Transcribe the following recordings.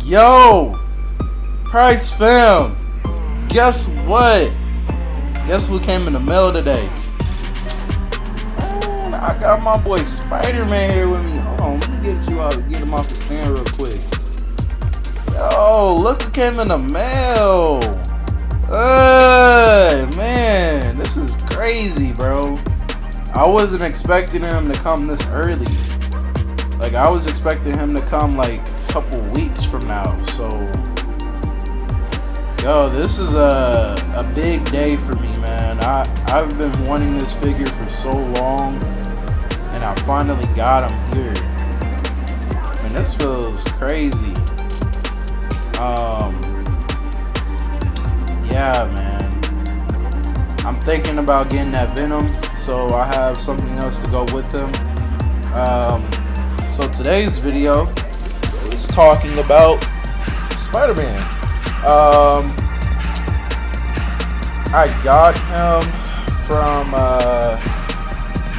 Yo, Price fam, guess what? Guess who came in the mail today? Man, I got my boy Spider-Man here with me. Hold on, let me get him off the stand real quick. Yo, look who came in the mail. Man, this is crazy, bro. I wasn't expecting him to come this early. Like, I was expecting him to come like a couple weeks from now. So, yo, this is a big day for me, man. I've been wanting this figure for so long, and I finally got him here. Man, this feels crazy. Yeah, man. I'm thinking about getting that Venom, so I have something else to go with him. So today's video is talking about Spider-Man. I got him from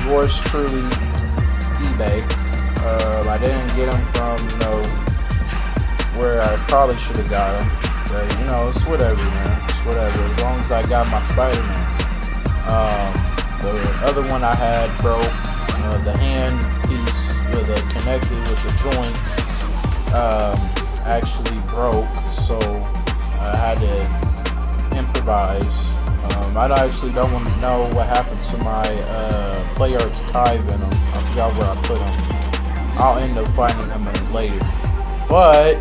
yours truly, eBay. I didn't get him from, where I probably should have got him. But, it's whatever, man. It's whatever. As long as I got my Spider-Man. The other one I had broke. The hand piece connected with the joint actually broke. So I had to improvise. I actually don't want to know what happened to my Play Arts Kai Venom. I forgot where I put him. I'll end up finding him later. But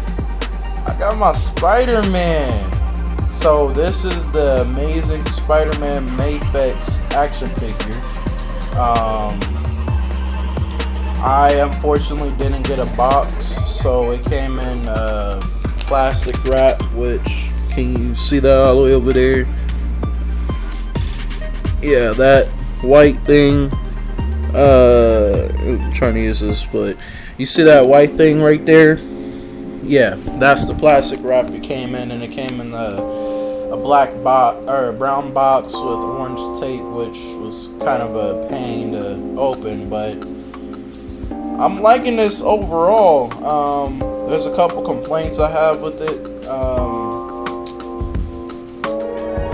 I got my Spider-Man. So this is the Amazing Spider-Man Mafex action figure. I unfortunately didn't get a box, so it came in plastic wrap, which, can you see that all the way over there? Yeah, that white thing. I'm trying to use this, but you see that white thing right there? Yeah, that's the plastic wrap it came in, and it came in a black box or a brown box with orange tape, which was kind of a pain to open, but I'm liking this overall. There's a couple complaints I have with it.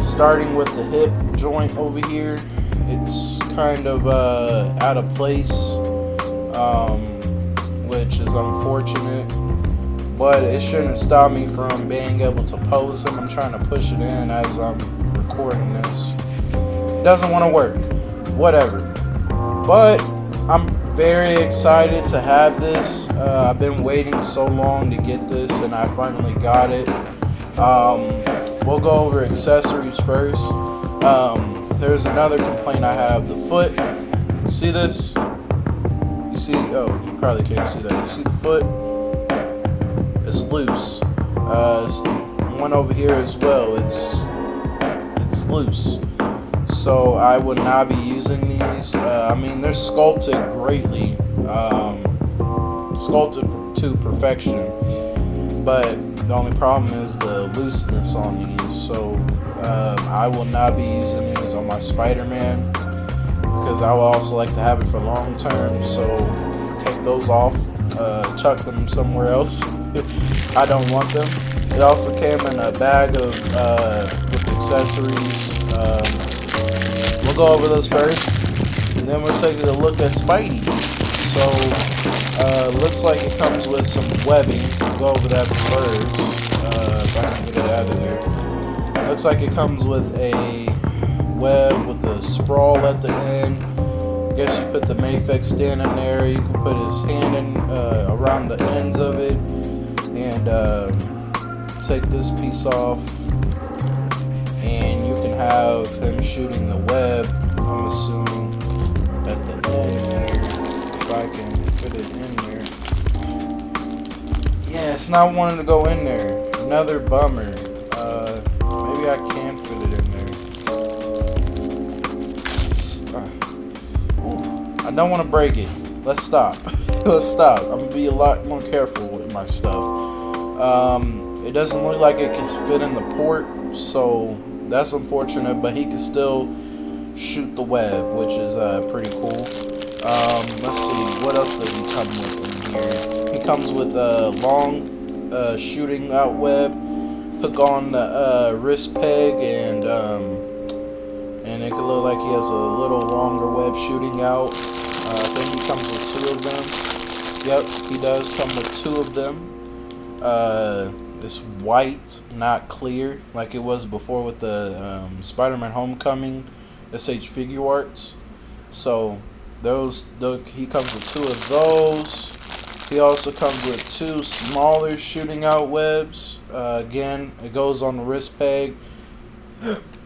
Starting with the hip joint over here, it's kind of out of place, which is unfortunate. But it shouldn't stop me from being able to pose him. I'm trying to push it in as I'm recording this. Doesn't want to work. Whatever. But I'm very excited to have this. I've been waiting so long to get this, and I finally got it. We'll go over accessories first. There's another complaint I have. The foot. You see this? You see? Oh, you probably can't see that. You see the foot? It's loose. One over here as well. It's loose. So I would not be using these. They're sculpted greatly, sculpted to perfection. But the only problem is the looseness on these. So I will not be using these on my Spider-Man, because I will also like to have it for long term. So take those off, chuck them somewhere else. I don't want them. It also came in a bag of with accessories. We'll go over those first, and then we'll take a look at Spidey. So looks like it comes with some webbing. We'll go over that first. If I can get it out of there. Looks like it comes with a web with a sprawl at the end. I guess you put the Mafex stand in there. You can put his hand in around the ends of it, and take this piece off, and you can have him shooting the web, I'm assuming, at the end here, if I can fit it in there. Yeah, it's not wanting to go in there. Another bummer. Maybe I can fit it in there. I don't want to break it. Let's stop. Let's stop. I'm going to be a lot more careful with my stuff. It doesn't look like it can fit in the port, so that's unfortunate, but he can still shoot the web, which is pretty cool. Let's see, what else does he come with in here? He comes with long shooting out web. Hook on the wrist peg, and it could look like he has a little longer web shooting out. I think he comes with 2 of them. Yep, he does come with 2 of them. It's white, not clear, like it was before with the Spider-Man Homecoming SH Figure Arts. So he comes with 2 of those. He also comes with 2 smaller shooting out webs. Again, it goes on the wrist peg.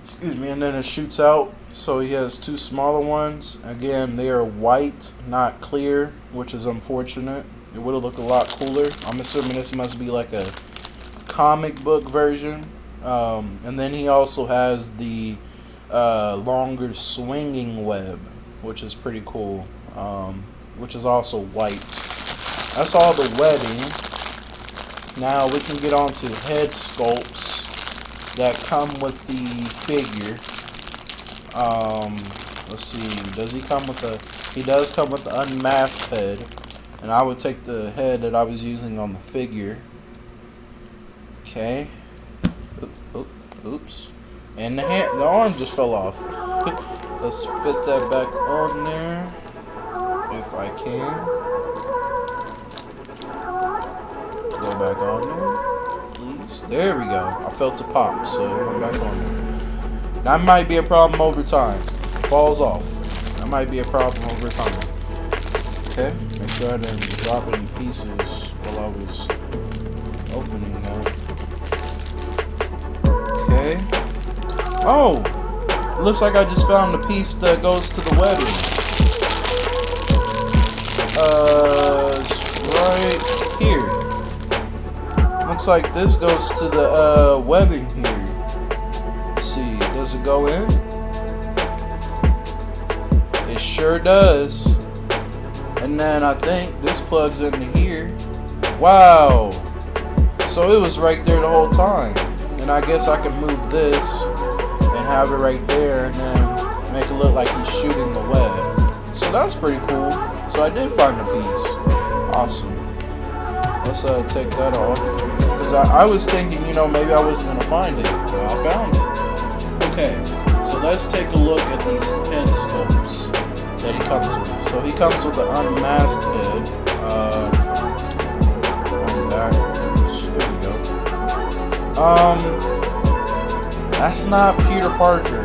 Excuse me, and then it shoots out. So he has 2 smaller ones. Again, they are white, not clear, which is unfortunate. It would have looked a lot cooler. I'm assuming this must be like a comic book version. And then he also has the longer swinging web, which is pretty cool, which is also white. That's all the webbing. Now we can get on to head sculpts that come with the figure. Let's see, does he come with he does come with the unmasked head, and I would take the head that I was using on the figure. Okay. Oops. And the arm just fell off. Let's fit that back on there, if I can. Go back on there, please. There we go. I felt it pop, so it went back on there. That might be a problem over time. It falls off. That might be a problem over time. Okay. Make sure I didn't drop any pieces while I was opening that. Okay. Oh! It looks like I just found the piece that goes to the webbing. It's right here. Looks like this goes to the webbing here. Let's see, does it go in? It sure does. And then I think this plugs into here. Wow! So it was right there the whole time. And I guess I can move this and have it right there, and then make it look like he's shooting the web. So that's pretty cool. So I did find a piece. Awesome. Let's take that off. Because I was thinking, maybe I wasn't going to find it. Well, I found it. Okay. So let's take a look at these head sculpts that he comes with. So he comes with the unmasked head. On backwards. There we go. That's not Peter Parker.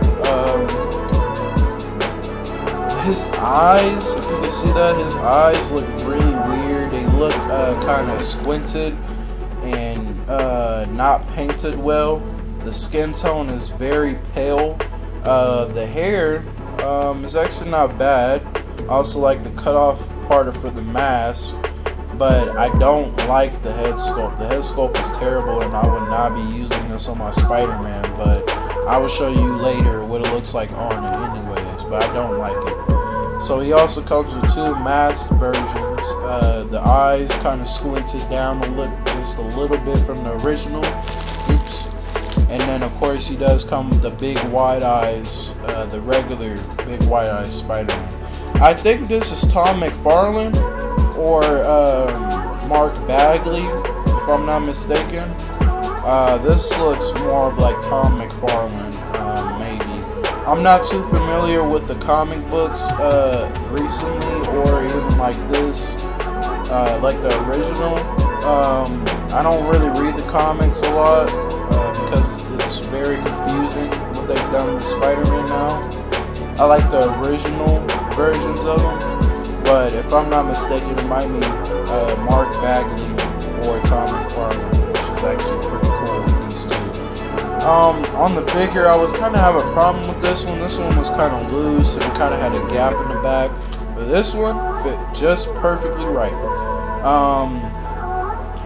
His eyes, if you can see that, his eyes look really weird. They look kind of squinted and not painted well. The skin tone is very pale. The hair is actually not bad. I also like the cutoff part for the mask, but I don't like the head sculpt. The head sculpt is terrible, and I would not be using this on my Spider-Man, but I will show you later what it looks like on it anyways, but I don't like it. So he also comes with 2 masked versions. The eyes kind of squinted down just a little bit from the original. Oops. And then of course he does come with the big wide eyes, the regular big wide eyes Spider-Man. I think this is Tom McFarlane or Mark Bagley, if I'm not mistaken. This looks more of like Tom McFarlane, maybe. I'm not too familiar with the comic books recently, or even like this, like the original. I don't really read the comics a lot because it's very confusing what they've done with Spider-Man now. I like the original versions of them, but if I'm not mistaken, it might be Mark Bagley or Tom McFarlane, which is actually pretty cool with these 2. On the figure, I was kind of having a problem with this one. This one was kind of loose and it kind of had a gap in the back, but this one fit just perfectly right.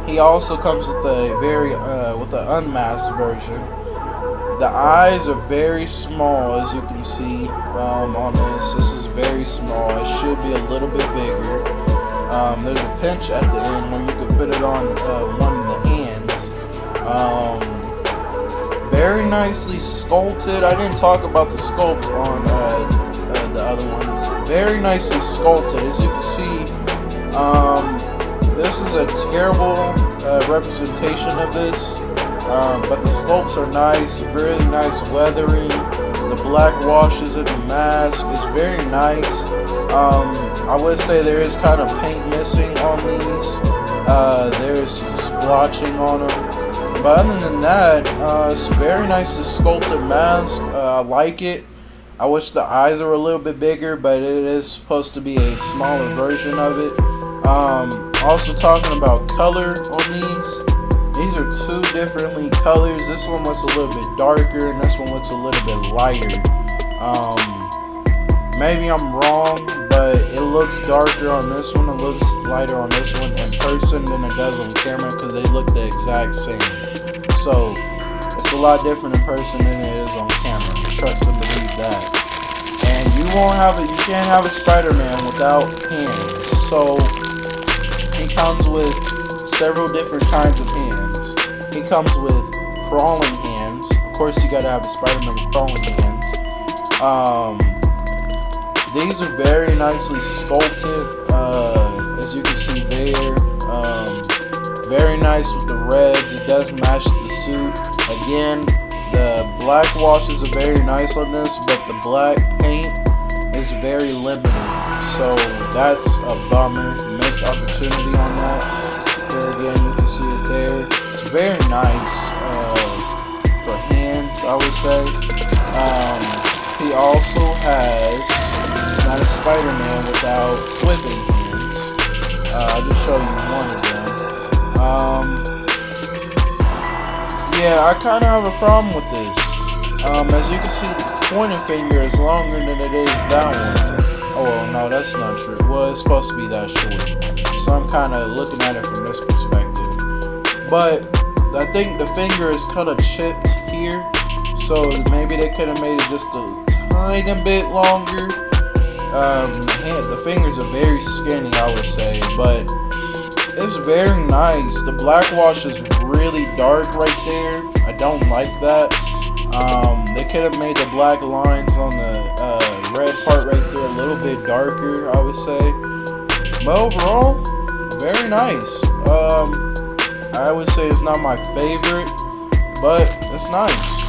He also comes with a with the unmasked version. The eyes are very small, as you can see on this. This is very small. It should be a little bit bigger. There's a pinch at the end where you can put it on one of the hands. Very nicely sculpted. I didn't talk about the sculpt on the other ones. Very nicely sculpted. As you can see, this is a terrible representation of this, but the sculpts are nice, really nice weathering. The black washes in the mask is very nice. I would say there is kind of paint missing on these. There's splotching on them, but other than that, it's very nice sculpted mask. I like it. I wish the eyes were a little bit bigger, but it is supposed to be a smaller version of it. Also talking about color on these are two differently colors. This one looks a little bit darker and this one looks a little bit lighter. Maybe I'm wrong, but it looks darker on this one, it looks lighter on this one in person than it does on camera, because they look the exact same. So it's a lot different in person than it is on camera. Trust and believe that. And you can't have a Spider-Man without hands. So he comes with several different kinds of hands. He comes with crawling hands. Of course, you gotta have a Spider-Man with crawling hands. These are very nicely sculpted, as you can see there. Very nice with the reds. It does match the suit. Again, the black washes are very nice on this, but the black paint is very limited. So that's a bummer. Missed opportunity on that. There again, you can see it there. It's very nice for hands, I would say. He also has. It's not a Spider-Man without flipping hands. I'll just show you one of them. Yeah, I kind of have a problem with this. As you can see, the pointing finger is longer than it is that one. Oh, well, no, that's not true. Well, it's supposed to be that short. So I'm kind of looking at it from this perspective. But I think the finger is kind of chipped here. So maybe they could have made it just a tiny bit longer. The fingers are very skinny, I would say, but it's very nice. The black wash is really dark right there. I don't like that. They could have made the black lines on the red part right there a little bit darker, I would say. But overall, very nice. I would say it's not my favorite, but it's nice.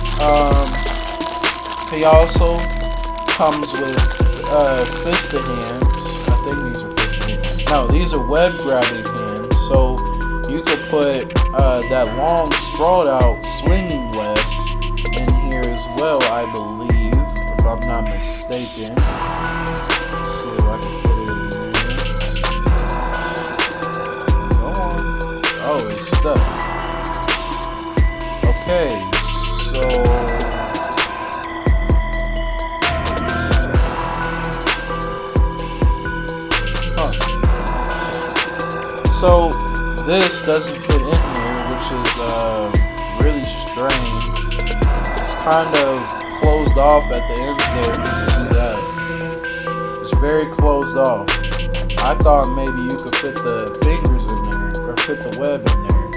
He also comes with fisted hands. I think these are fisted hands. No, these are web grabbing hands. So you could put that long sprawled out swinging web in here as well, I believe, if I'm not mistaken. Let's see if I can fit it in there. Go on. Oh, it's stuck. Okay, so So this doesn't fit in here, which is really strange. It's kind of closed off at the ends there, if you can see that. It's very closed off. I thought maybe you could fit the fingers in there, or fit the web in there.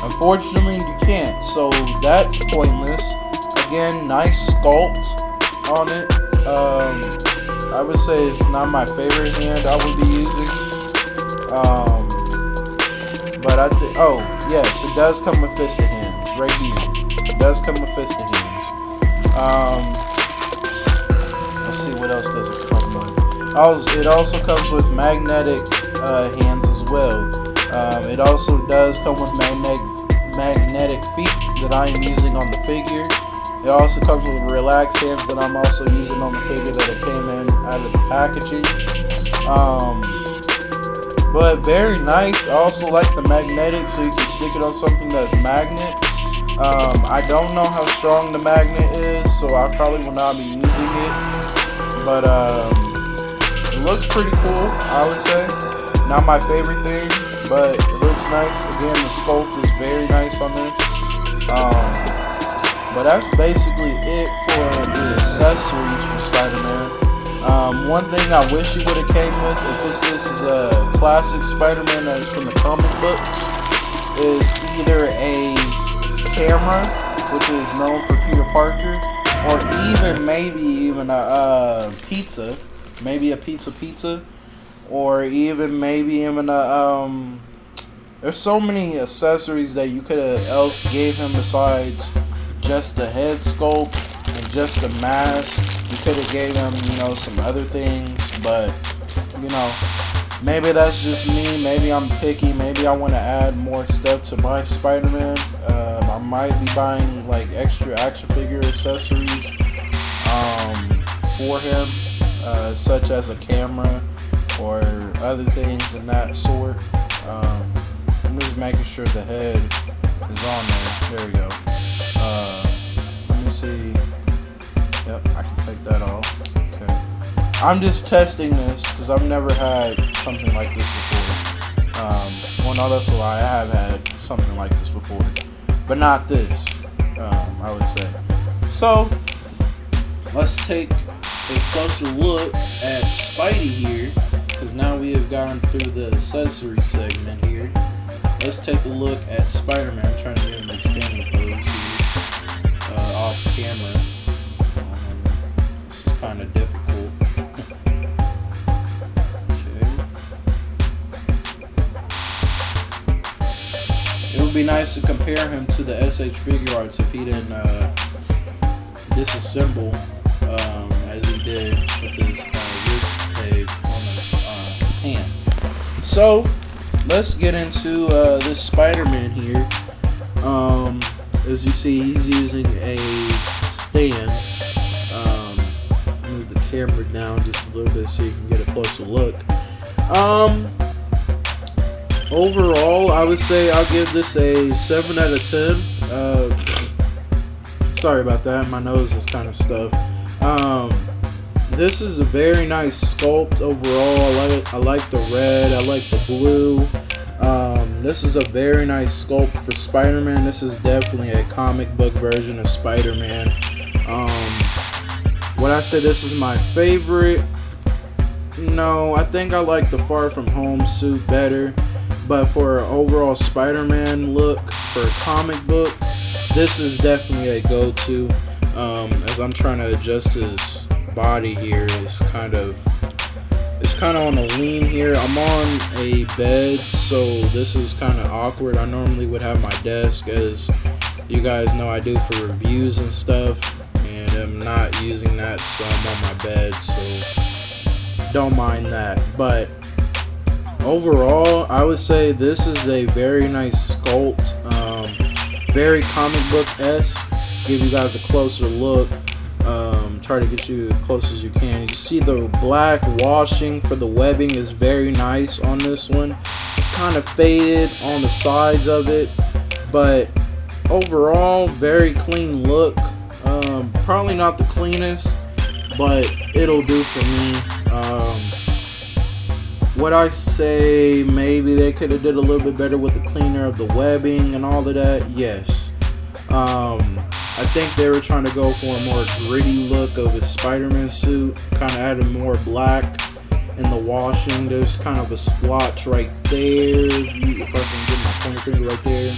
Unfortunately, you can't, so that's pointless. Again, nice sculpt on it. I would say it's not my favorite hand I would be using. But oh yes, it does come with fisted hands right here. It does come with fisted hands. Let's see, what else does it come with? Oh, it also comes with magnetic hands as well. It also does come with magnetic feet that I am using on the figure. It also comes with relaxed hands that I'm also using on the figure that it came in out of the packaging. But very nice. I also like the magnetic, so you can stick it on something that's magnet. I don't know how strong the magnet is, so I probably will not be using it. But it looks pretty cool, I would say. Not my favorite thing, but it looks nice. Again, the sculpt is very nice on this. But that's basically it for the accessories for Spider-Man. One thing I wish he would have came with, if this is a classic Spider-Man that is from the comic books, is either a camera, which is known for Peter Parker, or maybe a pizza, maybe a pizza, or maybe even a There's so many accessories that you could have else gave him besides just the head sculpt and just the mask. You could have gave him, some other things, but maybe that's just me. Maybe I'm picky. Maybe I want to add more stuff to my Spider-Man. I might be buying like extra action figure accessories for him, such as a camera or other things in that sort. I'm just making sure the head is on there. There we go. Let me see. Yep, I can take that off. Okay. I'm just testing this because I've never had something like this before. Well, no, that's a lie. I have had something like this before, but not this. I would say. So let's take a closer look at Spidey here, because now we have gone through the accessory segment here. Let's take a look at Spider-Man. I'm trying to get him in standing pose here, off camera. This is kind of difficult. Okay. It would be nice to compare him to the SH Figure Arts if he didn't disassemble as he did with his wrist tape on his hand. So let's get into this Spider-Man here. As you see, he's using a stand. Move the camera down just a little bit so you can get a closer look. Overall, I would say I'll give this a 7 out of 10. Sorry about that, my nose is kind of stuffed. This is a very nice sculpt overall. I like the red, I like the blue. This is a very nice sculpt for Spider-Man. This is definitely a comic book version of Spider-Man. Would I say this is my favorite? No, I think I like the Far From Home suit better. But for an overall Spider-Man look for a comic book, this is definitely a go-to. As I'm trying to adjust his body here, it's kind of on a lean here. I'm on a bed, so this is kind of awkward. I normally would have my desk, as you guys know I do for reviews and stuff, and I'm not using that, so I'm on my bed, so don't mind that. But overall, I would say this is a very nice sculpt, very comic book-esque. Give you guys a closer look. Try to get you as close as you can. You see the black washing for the webbing is very nice on this one. It's kind of faded on the sides of it, but overall, very clean look. Probably not the cleanest, but it'll do for me. Would I say maybe they could have did a little bit better with the cleaner of the webbing and all of that? Yes. I think they were trying to go for a more gritty look of his Spider-Man suit, kind of added more black in the washing. There's kind of a splotch right there. If I can get my pointer finger right there.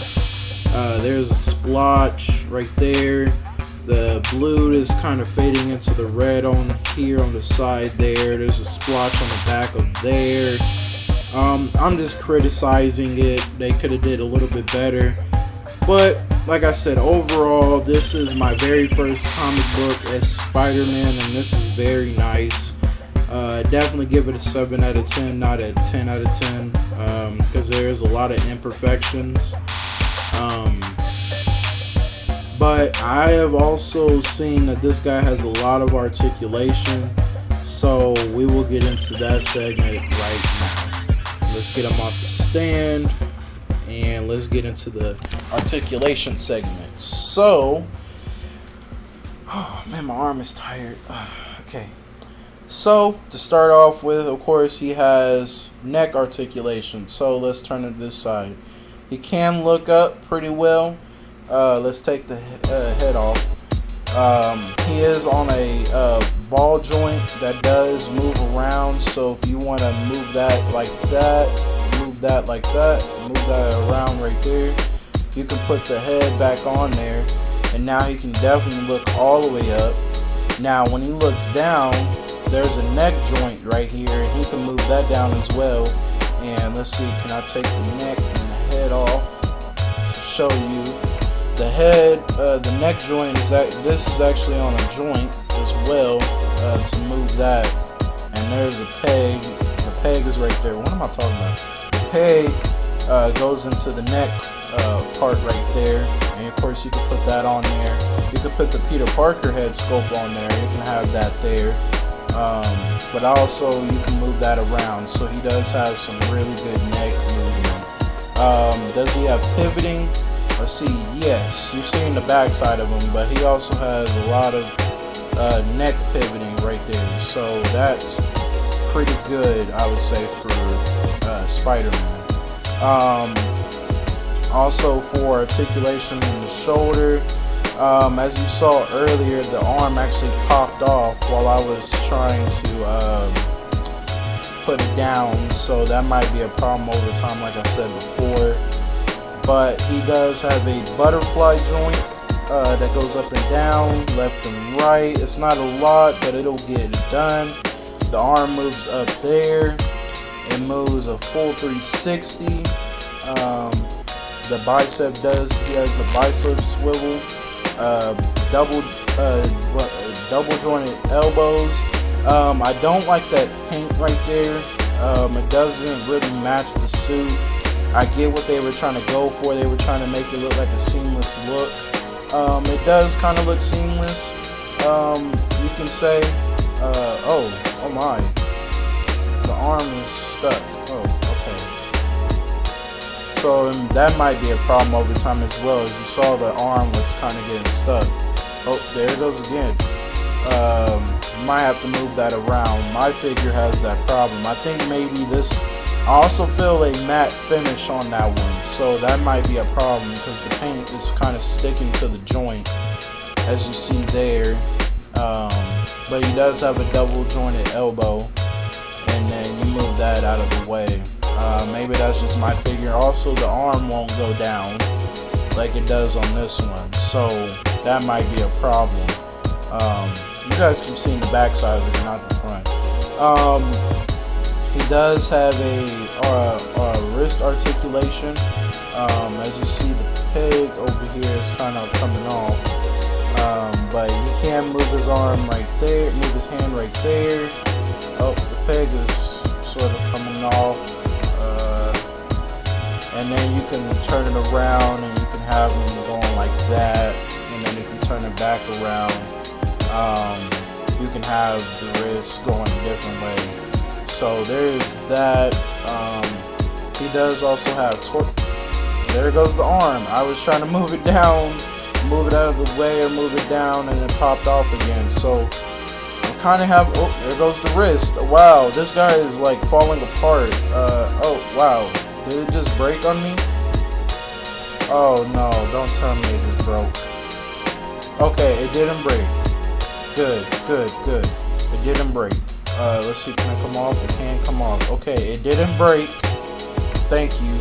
There's a splotch right there. The blue is kind of fading into the red on here on the side there. There's a splotch on the back of there. I'm just criticizing it. They could have did a little bit better. But like I said, overall, this is my very first comic book as Spider-Man, and this is very nice. Definitely give it a 7 out of 10, not a 10 out of 10, because there's a lot of imperfections. But I have also seen that this guy has a lot of articulation, so we will get into that segment right now. Let's get him off the stand, and let's get into the articulation segment. So, oh man, my arm is tired. Okay. So, to start off with, of course, he has neck articulation. So, let's turn to this side. He can look up pretty well. Let's take the head off. He is on a ball joint that does move around. So, if you want to move that like that, move that like that, move that around right there, you can put the head back on there. And now he can definitely look all the way up. Now, when he looks down, there's a neck joint right here, and he can move that down as well. And let's see, can I take the neck and the head off to show you. The head, the neck joint is this is actually on a joint as well to move that. And there's a peg. The peg is right there. What am I talking about? The peg goes into the neck part right there. And of course you can put that on there. You can put the Peter Parker head scope on there. You can have that there. But also you can move that around. So he does have some really good neck movement. Does he have pivoting? Let's see, yes, you're seeing the backside of him, but he also has a lot of neck pivoting right there. So that's pretty good, I would say, for Spider-Man. Also for articulation in the shoulder, as you saw earlier, the arm actually popped off while I was trying to put it down, so that might be a problem over time, like I said before. But he does have a butterfly joint that goes up and down, left and right. It's not a lot, but it'll get it done. The arm moves up there. It moves a full 360. The bicep he has a bicep swivel. Double jointed elbows. I don't like that paint right there. It doesn't really match the suit. I get what they were trying to go for. They were trying to make it look like a seamless look. It does kind of look seamless. You can say, oh my, the arm is stuck. Oh, okay. So that might be a problem over time as well. As you saw, the arm was kind of getting stuck. Oh, there it goes again. Might have to move that around. My figure has that problem. I think maybe this. I also feel a matte finish on that one, so that might be a problem because the paint is kind of sticking to the joint, as you see there. But he does have a double jointed elbow, and then you move that out of the way. Maybe that's just my figure. Also, the arm won't go down like it does on this one, so that might be a problem. You guys keep seeing the back side of it, not the front. He does have a wrist articulation. As you see, the peg over here is kind of coming off. But you can move his arm right there, move his hand right there. Oh, the peg is sort of coming off. And then you can turn it around and you can have him going like that. And then if you turn it back around, you can have the wrist going a different way. So there's that. He does also have there goes the arm. I was trying to move it down, move it out of the way, or move it down, and it popped off again. So I kind of have. Oh, there goes the wrist. Wow, this guy is like falling apart. Oh wow, did it just break on me? Oh no, don't tell me it just broke. Okay, it didn't break. Good. It didn't break. Let's see, can it come off? It can come off. Okay, it didn't break. Thank you.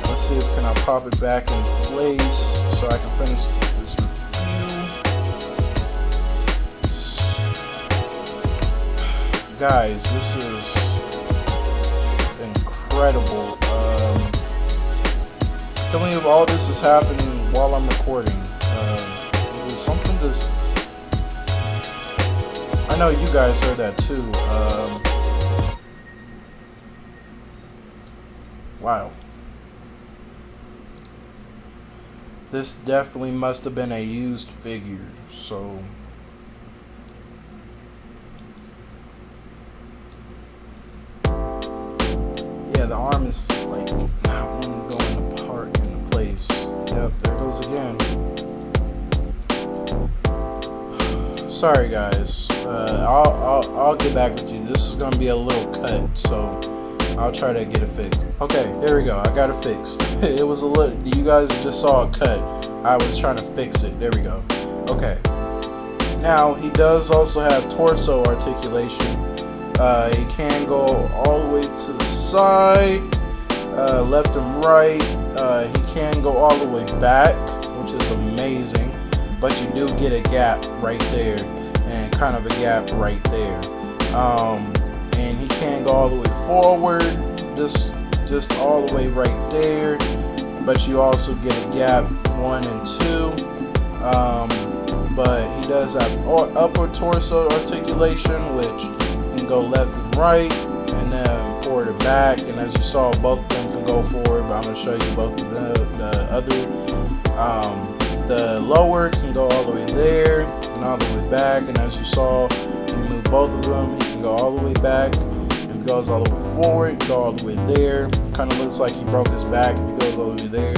Let's see if can I pop it back in place so I can finish this review. Guys, this is incredible. I can't believe all this is happening while I'm recording. Something just. I know you guys heard that too. Wow. This definitely must have been a used figure, so. Yeah, the arm is like not wanting to go apart into place. Yep, there it goes again. Sorry guys, I'll get back with you. This is gonna be a little cut, so I'll try to get it fixed. Okay, there we go. I got it fixed. It was a little. You guys just saw a cut. I was trying to fix it. There we go. Okay. Now he does also have torso articulation. He can go all the way to the side, left and right. He can go all the way back, which is amazing. But you do get a gap right there, and kind of a gap right there. And he can go all the way forward, just just all the way right there, but you also get a gap 1 and 2. But he does have upper torso articulation, which can go left and right, and then forward and back. And as you saw, both of them can go forward, but I'm going to show you both of them. The other, the lower can go all the way there and all the way back. And as you saw, you move both of them, he can go all the way back. If he goes all the way forward, go all the way there. Kind of looks like he broke his back if he goes all the way there.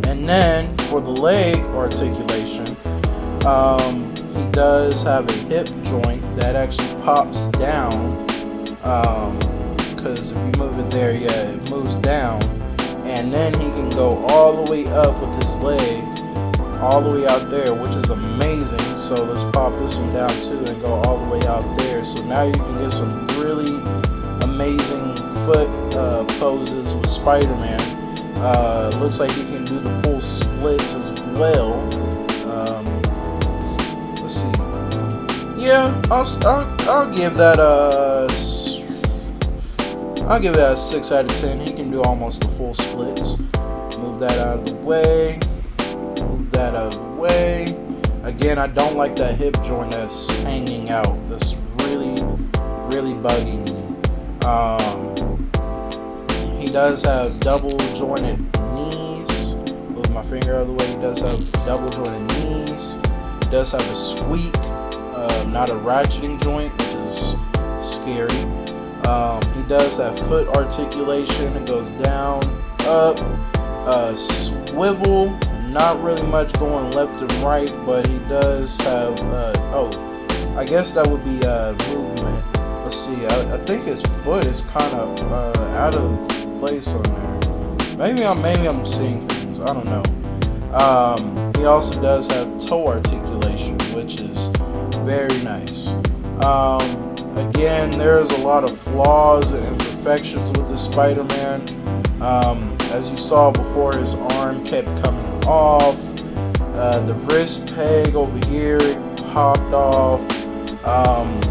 And then for the leg articulation, he does have a hip joint that actually pops down, because if you move it there, yeah, it moves down, and then he can go all the way up with his leg, all the way out there, which is amazing. So let's pop this one down too and go all the way out there. So now you can get some really amazing foot poses with Spider-Man. Looks like he can do the full splits as well. Let's see. Yeah, I'll give that I'll give that a 6 out of 10. He can do almost the full splits. Move that out of the way. Move that out of the way. Again, I don't like that hip joint that's hanging out. That's really bugging me. He does have double jointed knees. Move my finger out of the way. He does have double jointed knees. He does have a squeak, not a ratcheting joint, which is scary. He does have foot articulation. It goes down, up, swivel. Not really much going left and right, but he does have. I guess that would be movement. Let's see. I think his foot is kind of out of place on there. Maybe I'm seeing things. I don't know. He also does have toe articulation, which is very nice. Again, there's a lot of flaws and imperfections with the Spider-Man. As you saw before, his arm kept coming off. The wrist peg over here popped off.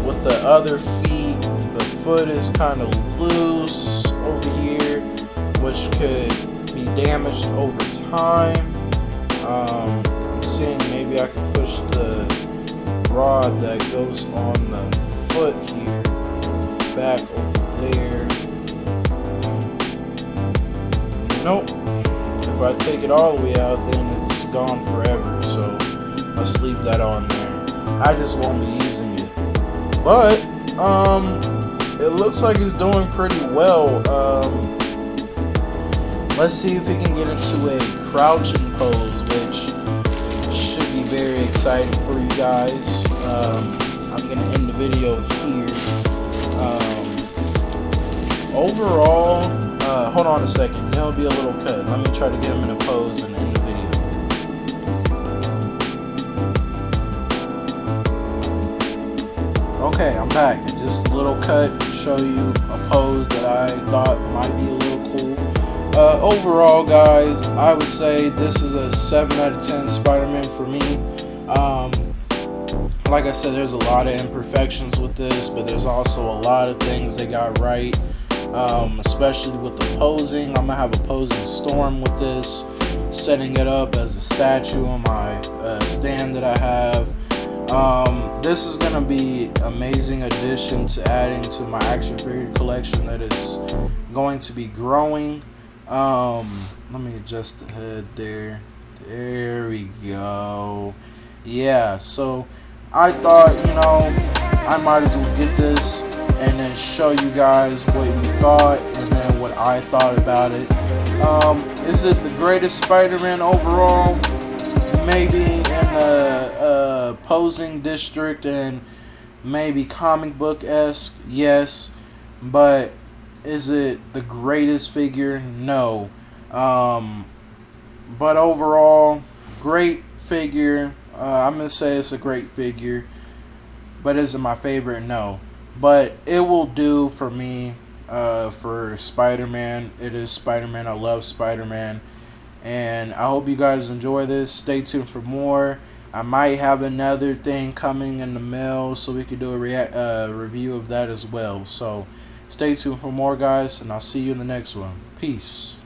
With the other feet, the foot is kind of loose over here, which could be damaged over time. I'm seeing maybe I can push the rod that goes on the foot here back over there. Nope. If I take it all the way out, then it's gone forever. So let's leave that on there. I just won't be using it. But it looks like he's doing pretty well. Let's see if he can get into a crouching pose, which should be very exciting for you guys. I'm gonna end the video here. Overall, hold on a second. There'll be a little cut. Let me try to get him in a pose and end the video. Okay, I'm back. Just a little cut to show you a pose that I thought might be a little cool. Overall, guys, I would say this is a 7 out of 10 Spider-Man for me. Like I said, there's a lot of imperfections with this, but there's also a lot of things they got right. Especially with the posing. I'm gonna have a posing storm with this, setting it up as a statue on my stand that I have. This is gonna be amazing addition to adding to my action figure collection that is going to be growing. Let me adjust the head there. There we go. Yeah, so I thought, I might as well get this and then show you guys what you thought and then what I thought about it. Is it the greatest Spider-Man overall? Maybe in the posing district and maybe comic book-esque, yes. But is it the greatest figure? No. But overall, great figure. I'm going to say it's a great figure. But is it my favorite? No. But it will do for me for Spider-Man. It is Spider-Man. I love Spider-Man. And I hope you guys enjoy this. Stay tuned for more. I might have another thing coming in the mail so we could do a review of that as well. So Stay tuned for more, guys, and I'll see you in the next one. Peace.